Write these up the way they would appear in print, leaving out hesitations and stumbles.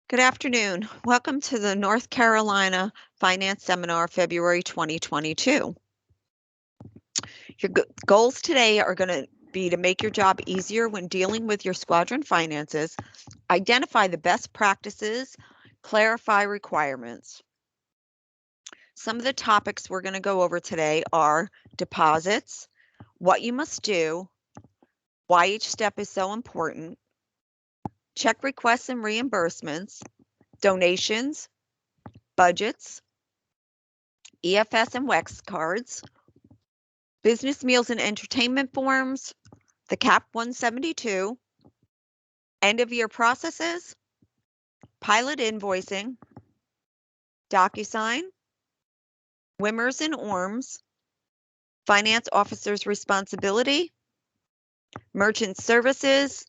Good afternoon. Welcome to the North Carolina Finance Seminar, February 2022. Your goals today are going to be to make your job easier when dealing with your squadron finances, identify the best practices, clarify requirements. Some of the topics we're going to go over today are deposits, what you must do, why each step is so important, check requests and reimbursements, donations, budgets, EFS and WEX cards, business meals and entertainment forms, the CAP 172, end of year processes, pilot invoicing, Docusign, WIMMers and ORMs, finance officer's responsibility, merchant services,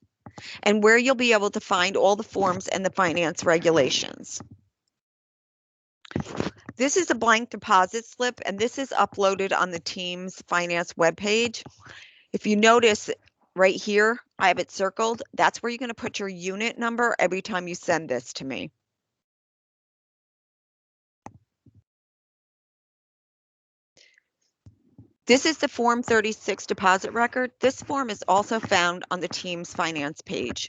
and where you'll be able to find all the forms and the finance regulations. This is a blank deposit slip, and this is uploaded on the team's finance webpage. If you notice right here, I have it circled. That's where you're going to put your unit number every time you send this to me. This is the Form 36 deposit record. This form is also found on the team's finance page.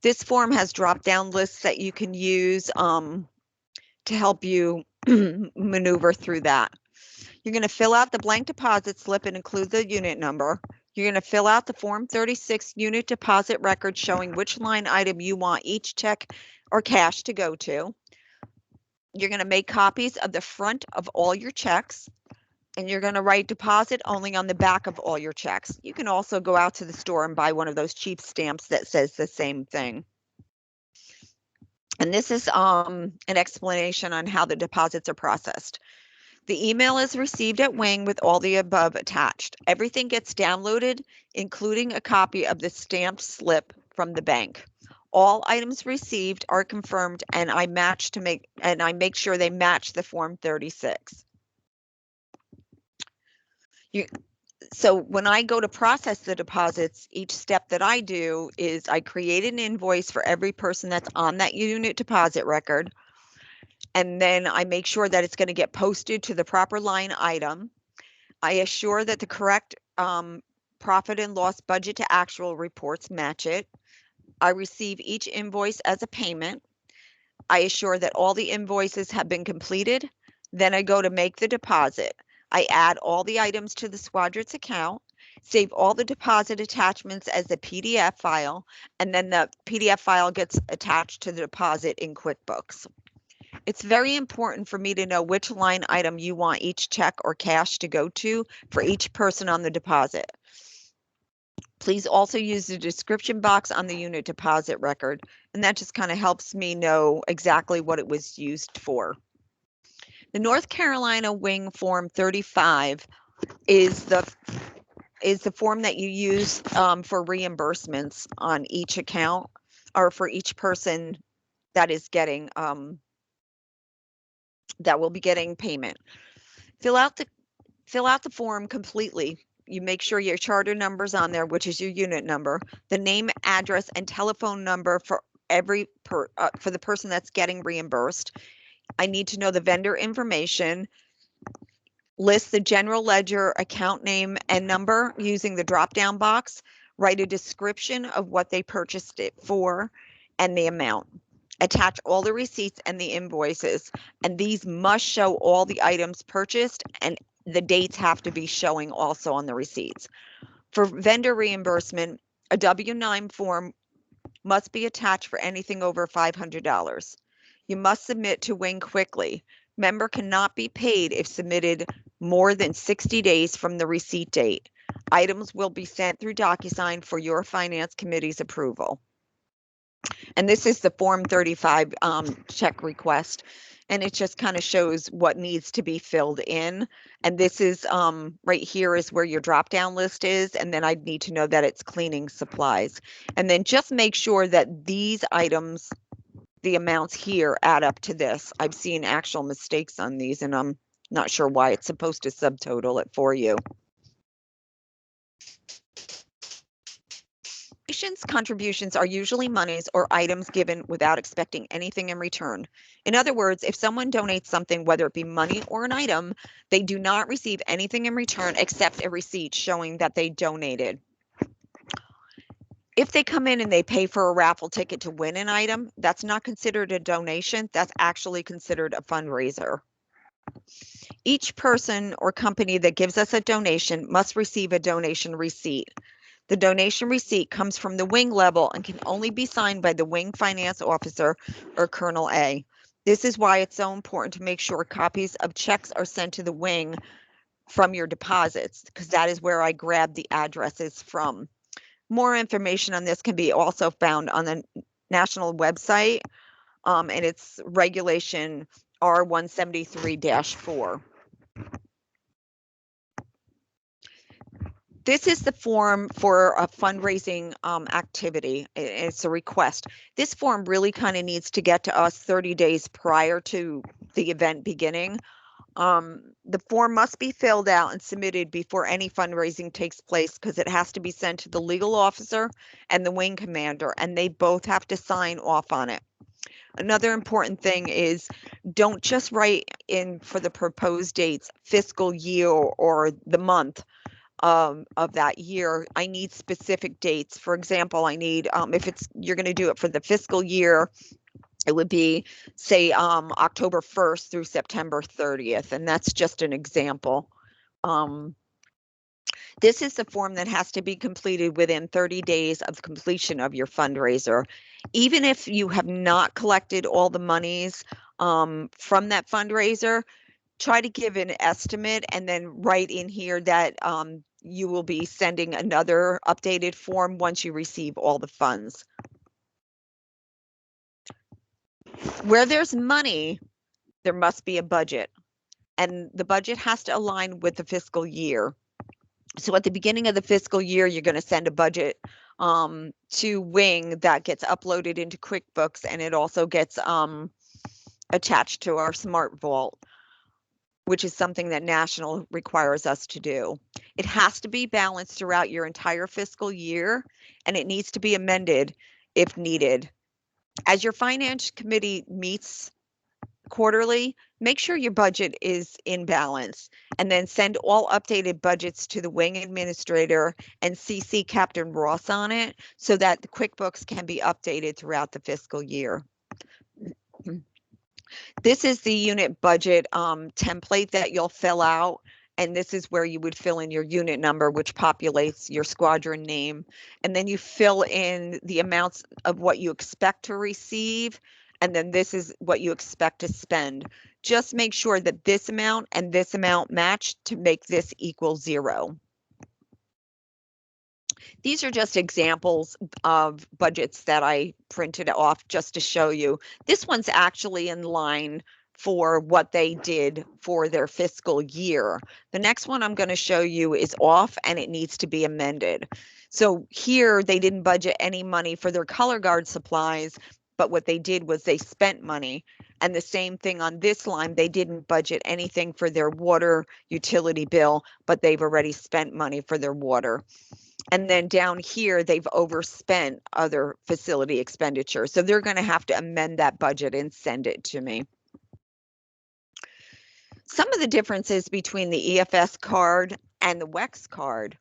This form has drop-down lists that you can use to help you maneuver through that. You're going to fill out the blank deposit slip and include the unit number. You're going to fill out the Form 36 unit deposit record showing which line item you want each check or cash to go to. You're going to make copies of the front of all your checks, and you're going to write deposit only on the back of all your checks. You can also go out to the store and buy one of those cheap stamps that says the same thing. And this is an explanation on how the deposits are processed. The email is received at Wing with all the above attached. Everything gets downloaded, including a copy of the stamped slip from the bank. All items received are confirmed, and I make sure they match the Form 36. So when I go to process the deposits, each step that I do is I create an invoice for every person that's on that unit deposit record. And then I make sure that it's going to get posted to the proper line item. I assure that the correct profit and loss budget to actual reports match it. I receive each invoice as a payment. I assure that all the invoices have been completed. Then I go to make the deposit. I add all the items to the Squadron's account, save all the deposit attachments as a PDF file, and then the PDF file gets attached to the deposit in QuickBooks. It's very important for me to know which line item you want each check or cash to go to for each person on the deposit. Please also use the description box on the unit deposit record, and that just kind of helps me know exactly what it was used for. The North Carolina Wing Form 35 is the form that you use for reimbursements on each account or for each person that is getting that will be getting payment. Fill out the form completely. You make sure your charter number's on there, which is your unit number, the name, address, and telephone number for for the person that's getting reimbursed. I need to know the vendor information. List the general ledger account name and number using the drop-down box. Write a description of what they purchased it for and the amount. Attach all the receipts and the invoices, and these must show all the items purchased, and the dates have to be showing also on the receipts. For vendor reimbursement, a W-9 form must be attached for anything over $500. You must submit to Wing quickly. Member cannot be paid if submitted more than 60 days from the receipt date. Items will be sent through Docusign for your finance committee's approval. And this is the Form 35 check request, and it just kind of shows what needs to be filled in. And this is right here is where your drop-down list is, and then I'd need to know that it's cleaning supplies. And then just make sure that these items, the amounts here, add up to this. I've seen actual mistakes on these, and I'm not sure why it's supposed to subtotal it for you. Donations, contributions are usually monies or items given without expecting anything in return. In other words, if someone donates something, whether it be money or an item, they do not receive anything in return except a receipt showing that they donated. If they come in and they pay for a raffle ticket to win an item, that's not considered a donation. That's actually considered a fundraiser. Each person or company that gives us a donation must receive a donation receipt. The donation receipt comes from the wing level and can only be signed by the wing finance officer or Colonel A. This is why it's so important to make sure copies of checks are sent to the wing from your deposits, because that is where I grab the addresses from. More information on this can be also found on the national website, and it's regulation R173-4. This is the form for a fundraising activity. It's a request. This form really kind of needs to get to us 30 days prior to the event beginning. The form must be filled out and submitted before any fundraising takes place, because it has to be sent to the legal officer and the wing commander, and they both have to sign off on it. Another important thing is, don't just write in for the proposed dates, fiscal year or the month of that year. I need specific dates. For example, I need, if you're going to do it for the fiscal year, it would be, say, October 1st through September 30th, and that's just an example. This is the form that has to be completed within 30 days of the completion of your fundraiser. Even if you have not collected all the monies from that fundraiser, try to give an estimate and then write in here that you will be sending another updated form once you receive all the funds. Where there's money, there must be a budget, and the budget has to align with the fiscal year. So at the beginning of the fiscal year, you're going to send a budget to Wing that gets uploaded into QuickBooks, and it also gets attached to our Smart Vault, which is something that National requires us to do. It has to be balanced throughout your entire fiscal year, and it needs to be amended if needed. As your finance committee meets quarterly, make sure your budget is in balance, and then send all updated budgets to the wing administrator and CC Captain Ross on it so that the QuickBooks can be updated throughout the fiscal year. This is the unit budget template that you'll fill out, and this is where you would fill in your unit number, which populates your squadron name, and then you fill in the amounts of what you expect to receive, and then this is what you expect to spend. Just make sure that this amount and this amount match to make this equal 0. These are just examples of budgets that I printed off just to show you. This one's actually in line for what they did for their fiscal year. The next one I'm going to show you is off, and it needs to be amended. So here they didn't budget any money for their color guard supplies, but what they did was they spent money. And the same thing on this line, they didn't budget anything for their water utility bill, but they've already spent money for their water. And then down here, they've overspent other facility expenditures. So they're going to have to amend that budget and send it to me. Some of the differences between the EFS card and the WEX card.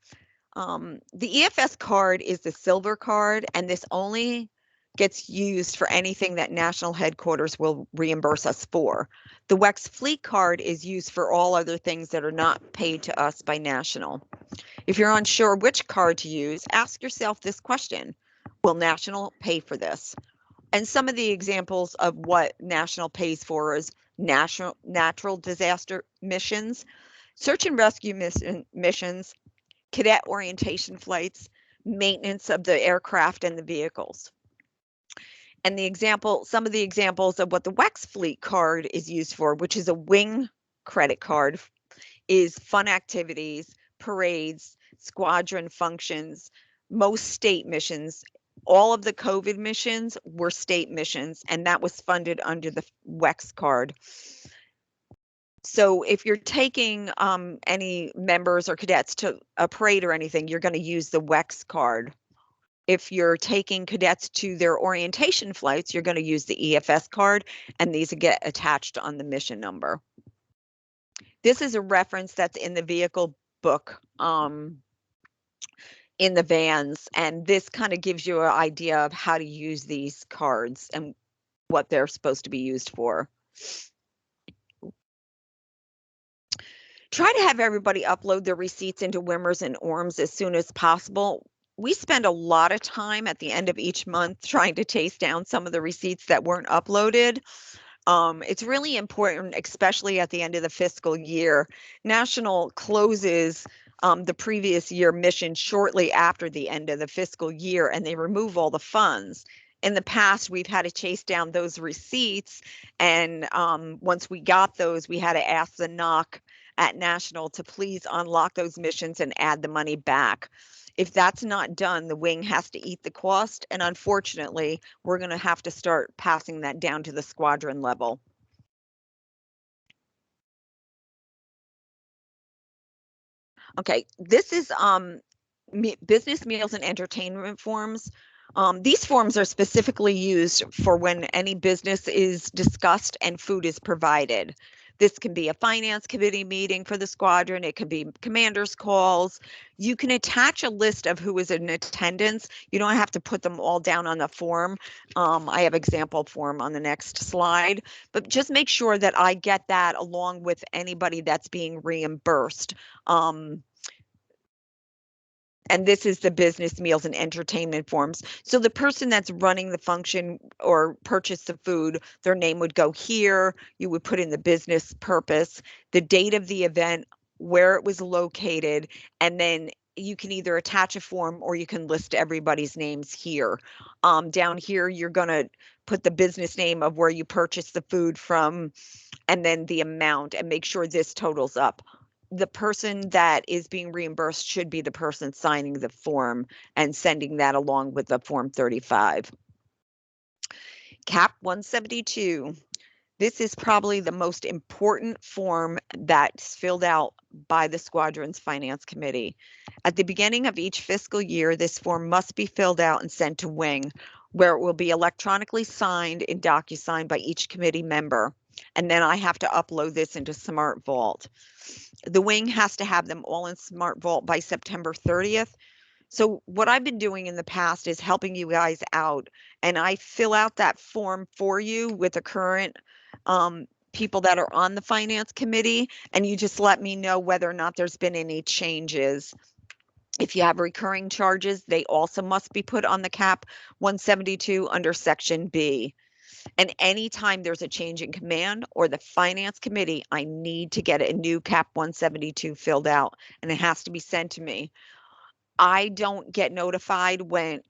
The EFS card is the silver card, and this only gets used for anything that national headquarters will reimburse us for. The WEX fleet card is used for all other things that are not paid to us by national. If you're unsure which card to use, ask yourself this question: will national pay for this? And some of the examples of what national pays for is natural disaster missions, search and rescue missions, cadet orientation flights, maintenance of the aircraft and the vehicles. And some of the examples of what the WEX fleet card is used for, which is a wing credit card, is fun activities, parades, squadron functions, most state missions. All of the COVID missions were state missions, and that was funded under the WEX card. So if you're taking any members or cadets to a parade or anything, you're going to use the WEX card. If you're taking cadets to their orientation flights, you're going to use the EFS card, and these get attached on the mission number. This is a reference that's in the vehicle book in the vans, and this kind of gives you an idea of how to use these cards and what they're supposed to be used for. Try to have everybody upload their receipts into Wimmers and ORMs as soon as possible. We spend a lot of time at the end of each month trying to chase down some of the receipts that weren't uploaded. It's really important, especially at the end of the fiscal year. National closes the previous year mission shortly after the end of the fiscal year, and they remove all the funds. In the past, we've had to chase down those receipts, and once we got those, we had to ask the NOC at National to please unlock those missions and add the money back. If that's not done, the wing has to eat the cost, and unfortunately, we're going to have to start passing that down to the squadron level. Okay, this is business meals and entertainment forms. These forms are specifically used for when any business is discussed and food is provided. This can be a finance committee meeting for the squadron. It can be commander's calls. You can attach a list of who is in attendance. You don't have to put them all down on the form. I have example form on the next slide, but just make sure that I get that along with anybody that's being reimbursed. And this is the business meals and entertainment forms. So the person that's running the function or purchase the food, their name would go here. You would put in the business purpose, the date of the event, where it was located, and then you can either attach a form or you can list everybody's names here. Down here, you're going to put the business name of where you purchased the food from, and then the amount, and make sure this totals up. The person that is being reimbursed should be the person signing the form and sending that along with the Form 35. Cap 172. This is probably the most important form that's filled out by the squadron's finance committee. At the beginning of each fiscal year, this form must be filled out and sent to Wing, where it will be electronically signed in Docusign by each committee member. And then I have to upload this into Smart Vault. The wing has to have them all in Smart Vault by September 30th. So what I've been doing in the past is helping you guys out, and I fill out that form for you with the current people that are on the finance committee, and you just let me know whether or not there's been any changes. If you have recurring charges, they also must be put on the cap 172 under section B. And anytime there's a change in command or the finance committee, I need to get a new cap 172 filled out, and it has to be sent to me. I don't get notified when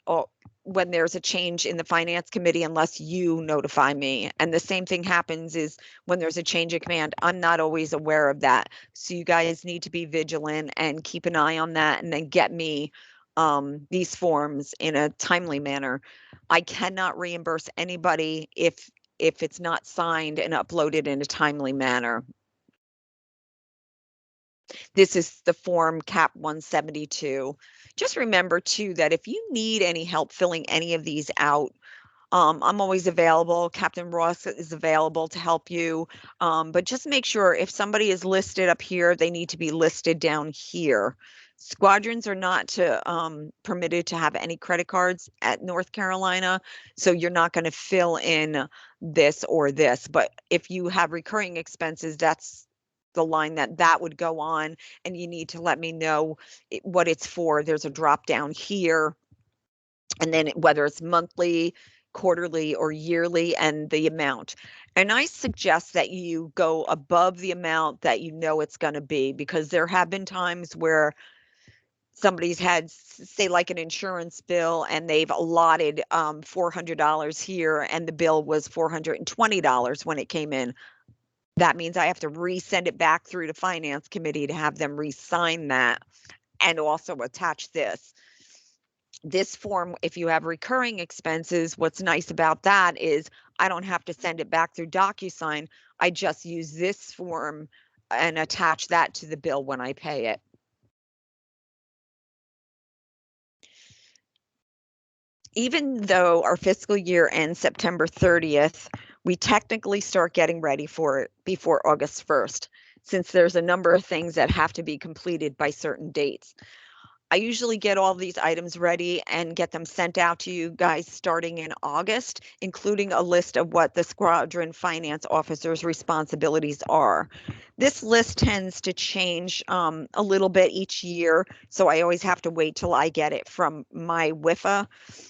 there's a change in the finance committee unless you notify me. And the same thing happens is when there's a change in command, I'm not always aware of that. So you guys need to be vigilant and keep an eye on that, and then get me these forms in a timely manner. I cannot reimburse anybody if it's not signed and uploaded in a timely manner. This is the form cap 172. Just remember too that if you need any help filling any of these out, I'm always available. Captain Ross is available to help you. But just make sure if somebody is listed up here, they need to be listed down here. Squadrons are not permitted to have any credit cards at North Carolina, so you're not going to fill in this or this. But if you have recurring expenses, that's the line that would go on, and you need to let me know what it's for. There's a drop down here, and then whether it's monthly, quarterly, or yearly, and the amount. And I suggest that you go above the amount that you know it's going to be, because there have been times where somebody's had, say, like an insurance bill, and they've allotted $400 here, and the bill was $420 when it came in. That means I have to resend it back through to finance committee to have them re-sign that, and also attach this. This form, if you have recurring expenses, what's nice about that is I don't have to send it back through DocuSign. I just use this form and attach that to the bill when I pay it. Even though our fiscal year ends September 30th, we technically start getting ready for it before August 1st, since there's a number of things that have to be completed by certain dates. I usually get all these items ready and get them sent out to you guys starting in August, including a list of what the Squadron finance officer's responsibilities are. This list tends to change a little bit each year, so I always have to wait till I get it from my WIFA,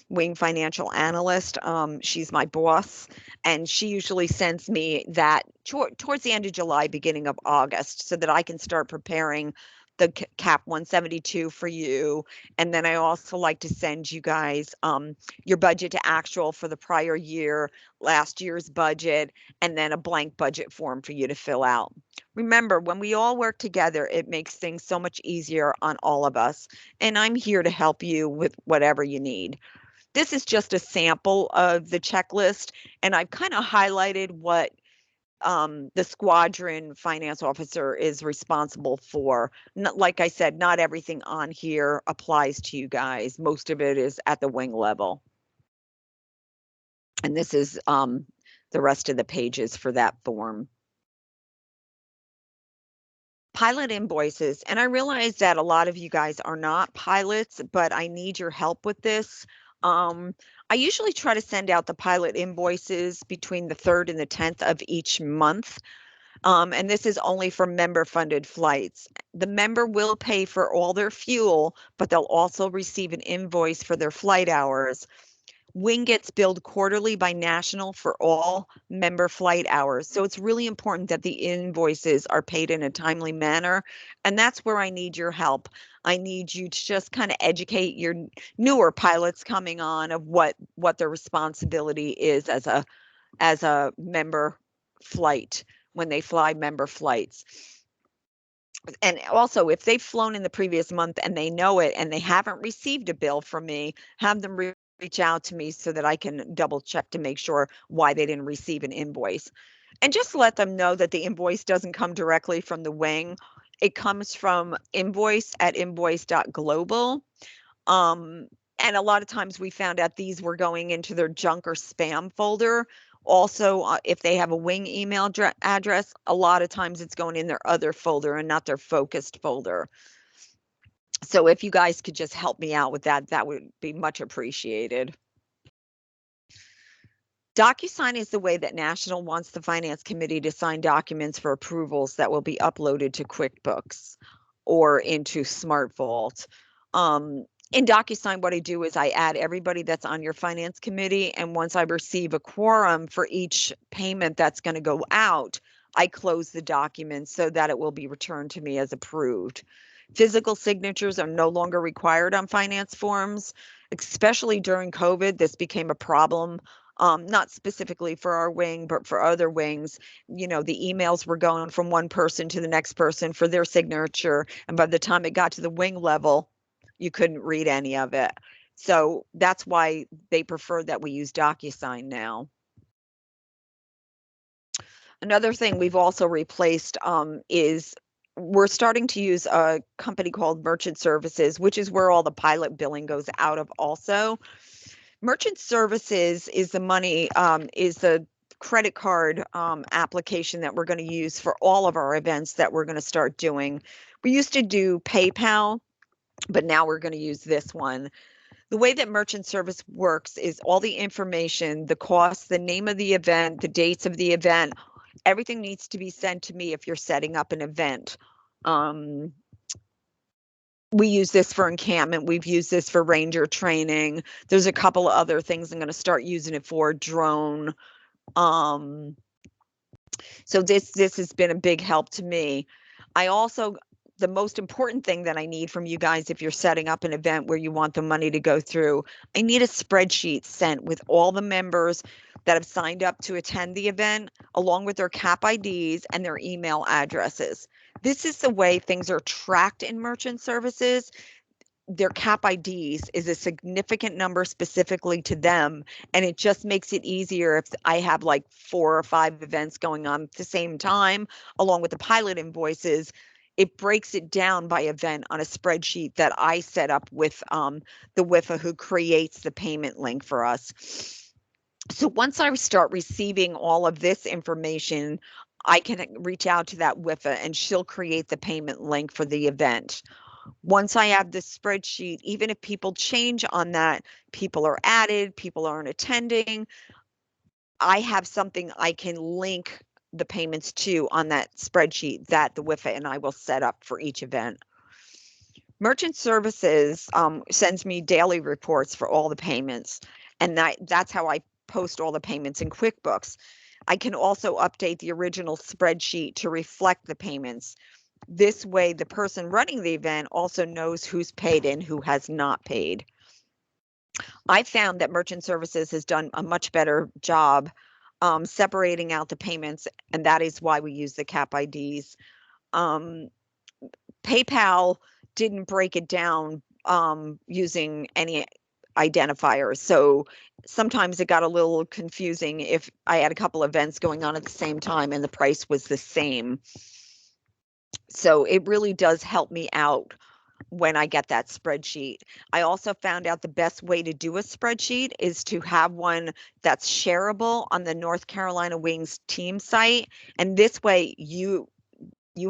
Wing Financial Analyst. She's my boss, and she usually sends me that towards the end of July, beginning of August, so that I can start preparing the cap 172 for you. And then I also like to send you guys your budget to actual for the prior year, last year's budget, and then a blank budget form for you to fill out. Remember, when we all work together, it makes things so much easier on all of us. And I'm here to help you with whatever you need. This is just a sample of the checklist, and I've kind of highlighted what the Squadron finance officer is responsible for. Like I said, not everything on here applies to you guys. Most of it is at the wing level. And this is the rest of the pages for that form. Pilot invoices. And I realize that a lot of you guys are not pilots, but I need your help with this. I usually try to send out the pilot invoices between the 3rd and the 10th of each month. And this is only for member-funded flights. The member will pay for all their fuel, but they'll also receive an invoice for their flight hours. Wing gets billed quarterly by National for all member flight hours. So it's really important that the invoices are paid in a timely manner. And that's where I need your help. I need you to just kind of educate your newer pilots coming on of what their responsibility is as a member flight when they fly member flights. And also, if they've flown in the previous month and they know it and they haven't received a bill from me, have them reach out to me so that I can double check to make sure why they didn't receive an invoice. And just let them know that the invoice doesn't come directly from the wing. It comes from invoice@invoice.global. And a lot of times we found out these were going into their junk or spam folder. Also, if they have a wing email address, a lot of times it's going in their other folder and not their focused folder. So if you guys could just help me out with that, that would be much appreciated. Docusign is the way that National wants the Finance Committee to sign documents for approvals that will be uploaded to QuickBooks or into Smart Vault. In Docusign, what I do is I add everybody that's on your Finance Committee, and once I receive a quorum for each payment that's going to go out, I close the document so that it will be returned to me as approved. Physical signatures are no longer required on finance forms, especially during COVID. This became a problem. Not specifically for our wing, but for other wings. The emails were going from one person to the next person for their signature. And by the time it got to the wing level, you couldn't read any of it. So that's why they prefer that we use Docusign now. Another thing we've also replaced is we're starting to use a company called Merchant Services, which is where all the pilot billing goes out of also. Merchant Services is the money, is the credit card application that we're going to use for all of our events that we're going to start doing. We used to do PayPal, but now we're going to use this one. The way that Merchant Service works is all the information, the cost, the name of the event, the dates of the event, everything needs to be sent to me if you're setting up an event. We use this for encampment. We've used this for ranger training. There's a couple of other things I'm going to start using it for, drone. So this has been a big help to me. The most important thing that I need from you guys, if you're setting up an event where you want the money to go through, I need a spreadsheet sent with all the members that have signed up to attend the event, along with their CAP IDs and their email addresses. This is the way things are tracked in Merchant Services. Their CAP IDs is a significant number specifically to them, and it just makes it easier if I have like 4 or 5 events going on at the same time, along with the pilot invoices. it breaks it down by event on a spreadsheet that I set up with the WIFA who creates the payment link for us. So once I start receiving all of this information, I can reach out to that WIFA and she'll create the payment link for the event. Once I have the spreadsheet, even if people change on that, people are added, people aren't attending, I have something I can link the payments to on that spreadsheet that the WIFA and I will set up for each event. Merchant Services sends me daily reports for all the payments, and that's how I post all the payments in QuickBooks. I can also update the original spreadsheet to reflect the payments. This way, the person running the event also knows who's paid and who has not paid. I found that Merchant Services has done a much better job separating out the payments, and that is why we use the CAP IDs. PayPal didn't break it down using any identifiers, so sometimes it got a little confusing if I had a couple events going on at the same time and the price was the same. So it really does help me out when I get that spreadsheet. I also found out the best way to do a spreadsheet is to have one that's shareable on the North Carolina Wings team site. And this way you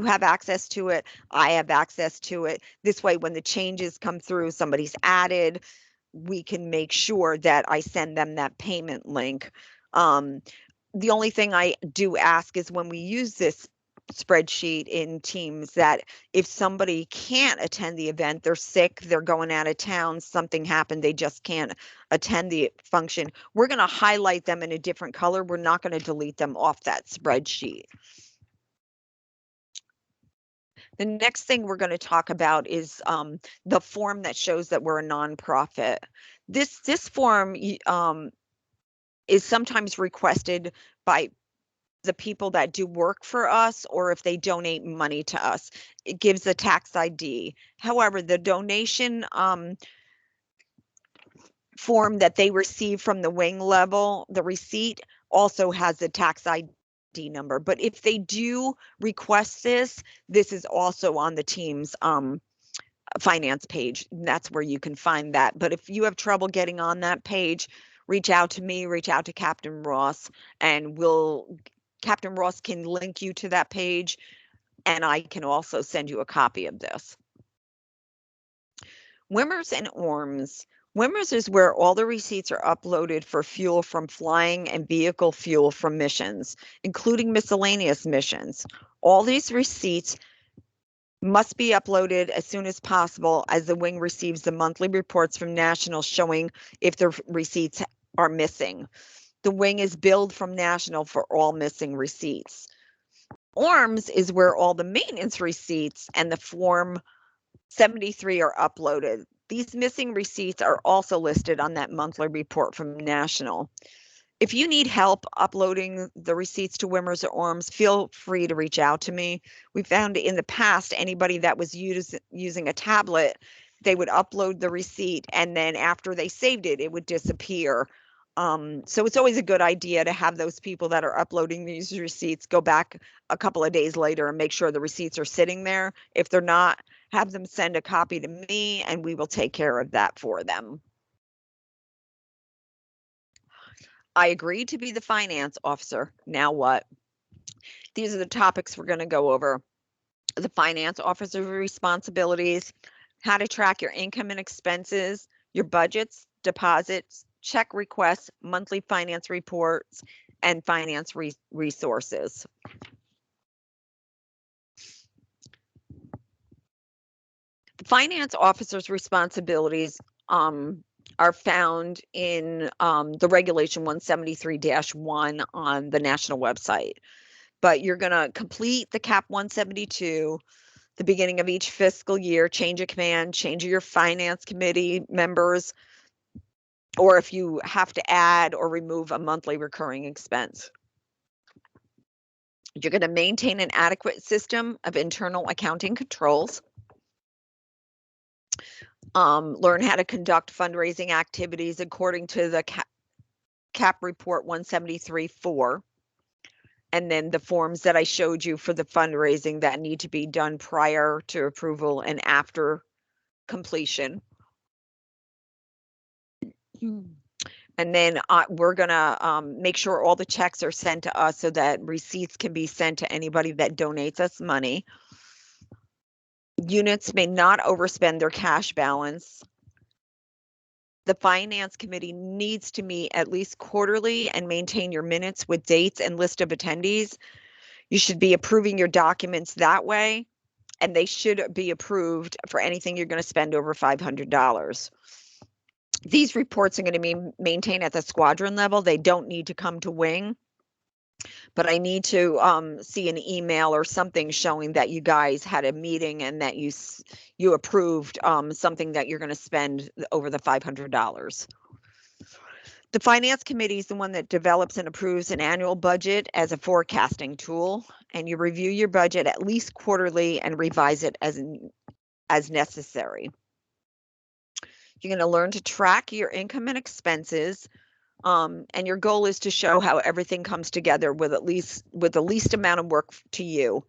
have access to it, I have access to it. This way when the changes come through, somebody's added, we can make sure that I send them that payment link. The only thing I do ask is when we use this spreadsheet in Teams that if somebody can't attend the event, they're sick, they're going out of town, something happened, they just can't attend the function, we're going to highlight them in a different color. We're not going to delete them off that spreadsheet. The next thing we're going to talk about is the form that shows that we're a nonprofit. This form is sometimes requested by the people that do work for us or if they donate money to us. It gives a tax ID. However, the donation form that they receive from the wing level, the receipt, also has the tax ID number. But if they do request this, this is also on the team's finance page. That's where you can find that. But if you have trouble getting on that page, reach out to me, reach out to Captain Ross, and Captain Ross can link you to that page, and I can also send you a copy of this. Wimmers and ORMs. Wimmers is where all the receipts are uploaded for fuel from flying and vehicle fuel from missions, including miscellaneous missions. All these receipts must be uploaded as soon as possible as the wing receives the monthly reports from National showing if the receipts are missing. The wing is billed from National for all missing receipts. ORMs is where all the maintenance receipts and the Form 73 are uploaded. These missing receipts are also listed on that monthly report from National. If you need help uploading the receipts to Wimmers or ORMs, feel free to reach out to me. We found in the past, anybody that was using a tablet, they would upload the receipt and then after they saved it, it would disappear. So it's always a good idea to have those people that are uploading these receipts go back a couple of days later and make sure the receipts are sitting there. If they're not, have them send a copy to me and we will take care of that for them. I agreed to be the finance officer. Now what? These are the topics we're going to go over. The finance officer's responsibilities, how to track your income and expenses, your budgets, deposits, check requests, monthly finance reports, and finance resources. The finance officer's responsibilities are found in the Regulation 173-1 on the national website. But you're going to complete the CAP 172, the beginning of each fiscal year, change of command, change of your finance committee members, or if you have to add or remove a monthly recurring expense. You're going to maintain an adequate system of internal accounting controls. Learn how to conduct fundraising activities according to the CAP report 173-4. and then the forms that I showed you for the fundraising that need to be done prior to approval and after completion. And then we're gonna make sure all the checks are sent to us so that receipts can be sent to anybody that donates us money. Units may not overspend their cash balance. The finance committee needs to meet at least quarterly and maintain your minutes with dates and list of attendees. You should be approving your documents that way, and they should be approved for anything you're going to spend over $500. These reports are going to be maintained at the squadron level. They don't need to come to wing, but I need to see an email or something showing that you guys had a meeting and that you approved something that you're going to spend over the $500. The finance committee is the one that develops and approves an annual budget as a forecasting tool, and you review your budget at least quarterly and revise it as necessary. You're going to learn to track your income and expenses, and your goal is to show how everything comes together with the least amount of work to you.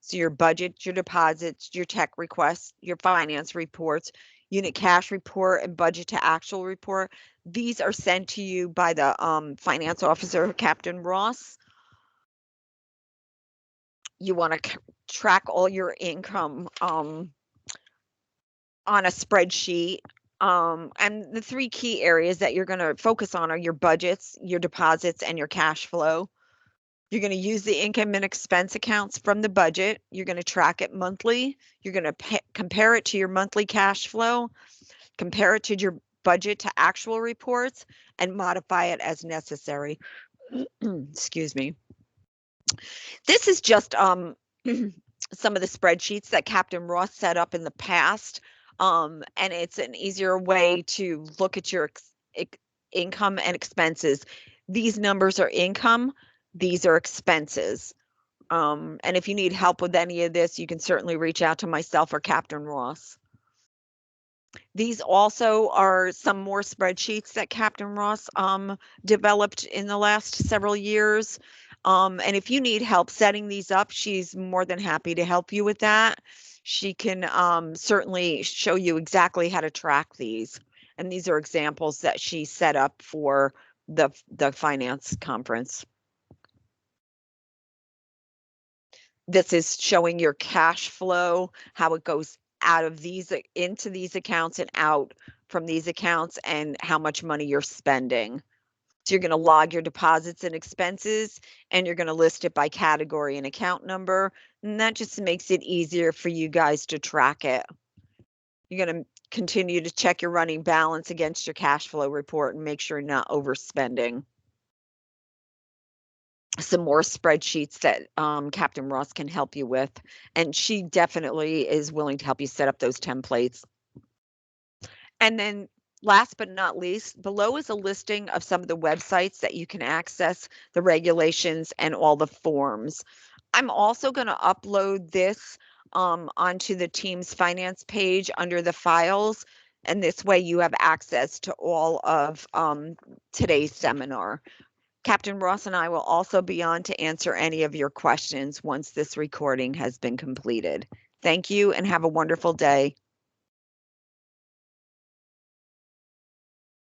So your budget, your deposits, your check requests, your finance reports, unit cash report, and budget to actual report. These are sent to you by the finance officer, Captain Ross. You want to track all your income on a spreadsheet. And the three key areas that you're going to focus on are your budgets, your deposits, and your cash flow. You're going to use the income and expense accounts from the budget. You're going to track it monthly. You're going to compare it to your monthly cash flow, compare it to your budget to actual reports, and modify it as necessary. Excuse me. This is just some of the spreadsheets that Captain Ross set up in the past. And it's an easier way to look at your income and expenses. These numbers are income, these are expenses. And if you need help with any of this, you can certainly reach out to myself or Captain Ross. These also are some more spreadsheets that Captain Ross developed in the last several years. And if you need help setting these up, she's more than happy to help you with that. She can certainly show you exactly how to track these. And these are examples that she set up for the finance conference. This is showing your cash flow, how it goes out of these into these accounts and out from these accounts, and how much money you're spending. So you're going to log your deposits and expenses, and you're going to list it by category and account number. And that just makes it easier for you guys to track it. You're going to continue to check your running balance against your cash flow report and make sure you're not overspending. Some more spreadsheets that Captain Ross can help you with, and she definitely is willing to help you set up those templates. And then last but not least, below is a listing of some of the websites that you can access the regulations and all the forms. I'm also going to upload this onto the team's finance page under the files, and this way you have access to all of today's seminar. Captain Ross and I will also be on to answer any of your questions once this recording has been completed. Thank you and have a wonderful day.